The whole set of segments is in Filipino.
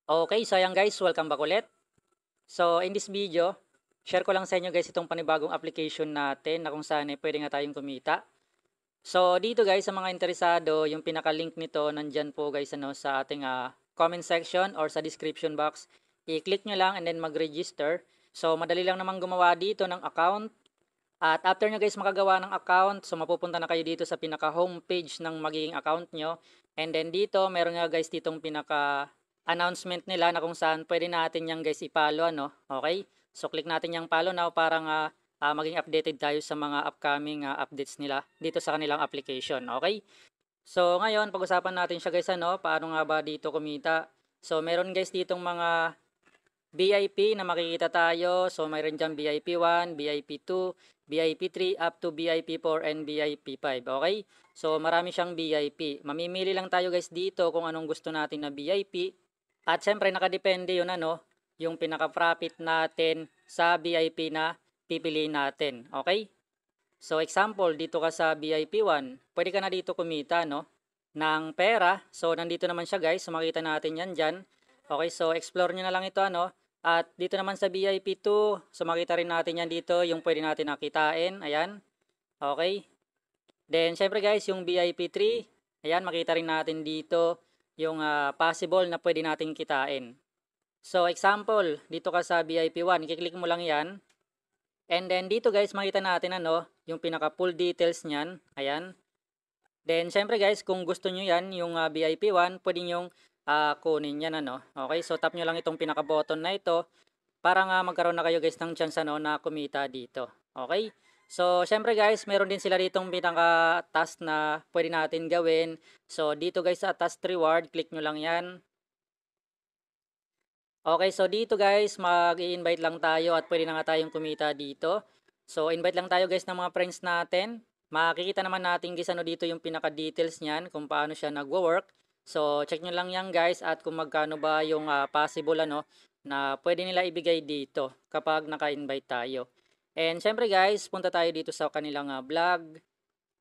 Okay, so ayan guys, welcome back ulit. So in this video, share ko lang sa inyo guys itong panibagong application natin na kung saan pwede nga tayong kumita. So dito guys, sa mga interesado, yung pinaka-link nito nandyan po guys sa ating comment section or sa description box. I-click nyo lang and then mag-register. So madali lang naman gumawa dito ng account. At after nyo guys makagawa ng account, so mapupunta na kayo dito sa pinaka-homepage ng magiging account nyo. And then dito, meron nga guys ditong pinaka-announcement nila na kung saan pwede natin yang guys i-follow, ano? Okay? So click natin yung follow now para nga maging updated tayo sa mga upcoming updates nila dito sa kanilang application. Okay? So ngayon, pag-usapan natin siya guys, ano? Paano nga ba dito kumita? So meron guys ditong mga VIP na makikita tayo. So mayroon dyan VIP 1, VIP 2, VIP 3 up to VIP 4 and VIP 5. Okay? So marami siyang VIP. Mamimili lang tayo guys dito kung anong gusto natin na VIP. At syempre nakadepende yun yung pinaka-profit natin sa VIP na pipiliin natin. Okay? So example, dito ka sa VIP 1, pwede ka na dito kumita ng pera. So nandito naman siya guys. So makita natin yan dyan. Okay, so explore nyo na lang ito At dito naman sa VIP 2, so makita rin natin yan dito, yung pwede natin nakitain. Ayan. Okay. Then, syempre guys, yung VIP 3, ayan, makita rin natin dito yung possible na pwede natin kitain. So, example, dito ka sa VIP 1, i-click mo lang yan. And then, dito guys, makita natin yung pinaka full details niyan. Ayan. Then, syempre guys, kung gusto nyo yan, yung VIP 1, pwede nyo kunin yan Okay, so tap nyo lang itong pinaka button na ito para nga magkaroon na kayo guys ng chance na kumita dito. Okay, so syempre guys, meron din sila ditong pinaka task na pwede natin gawin. So dito guys sa task reward, click nyo lang yan. Okay, so dito guys, mag-i-invite lang tayo at pwede na nga tayong kumita dito. So invite lang tayo guys ng mga friends natin. Makikita naman natin guys dito yung pinaka details niyan kung paano siya nagwo-work. So, check nyo lang yan guys at kung magkano ba yung possible na pwede nila ibigay dito kapag naka-invite tayo. And syempre guys, punta tayo dito sa kanilang vlog.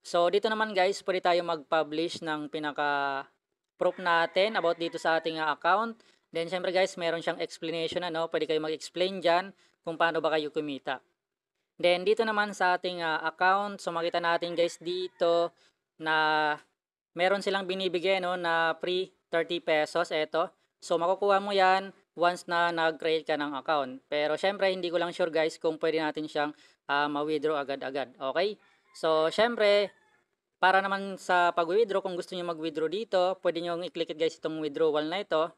So, dito naman guys, pwede tayo mag-publish ng pinaka-proof natin about dito sa ating account. Then syempre guys, meron siyang explanation pwede kayo mag-explain dyan kung paano ba kayo kumita. Then dito naman sa ating account, so makita natin guys dito na meron silang binibigay na free 30 pesos ito. So makukuha mo yan once na nag-create ka ng account. Pero syempre hindi ko lang sure guys kung pwede natin siyang ma-withdraw agad-agad. Okay? So syempre para naman sa pag-withdraw, kung gusto niyo mag-withdraw dito, pwede niyo i-click guys itong withdrawal na ito.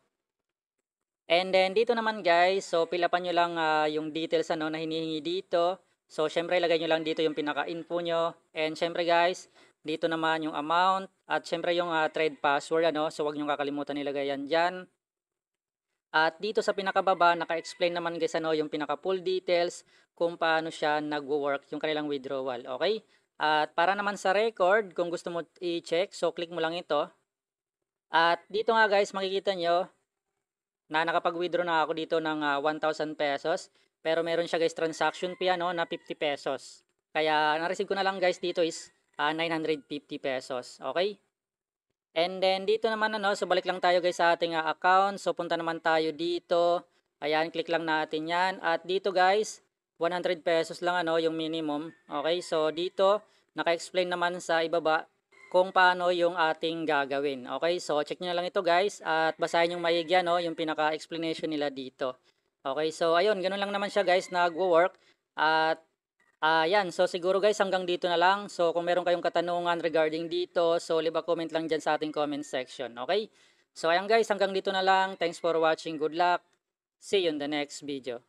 And then dito naman guys, so fill upan nyo lang yung details na hinihingi dito. So syempre ilagay nyo lang dito yung pinaka-info nyo. And syempre guys, dito naman yung amount at syempre yung trade password so wag niyo kakalimutan ilagay yan diyan. At dito sa pinakababa naka-explain naman guys yung pinaka full details kung paano siya nagwo-work yung kanilang withdrawal, okay? At para naman sa record, kung gusto mo i-check, so click mo lang ito. At dito nga guys makikita nyo na nakapag-withdraw na ako dito ng 1,000 pesos. Pero meron siya guys transaction fee na 50 pesos. Kaya na-receive ko na lang guys dito is 950 pesos. Okay? And then dito naman so balik lang tayo guys sa ating account. So punta naman tayo dito. Ayan, click lang natin yan. At dito guys, 100 pesos lang yung minimum. Okay? So dito, naka-explain naman sa ibaba kung paano yung ating gagawin. Okay? So check nyo na lang ito guys. At basahin yung maigi yung pinaka-explanation nila dito. Okay, so ayun, ganun lang naman siya guys, nagwo-work. At yan, so siguro guys hanggang dito na lang. So kung meron kayong katanungan regarding dito, so leave a comment lang dyan sa ating comment section. Okay, so ayan guys, hanggang dito na lang. Thanks for watching, good luck. See you in the next video.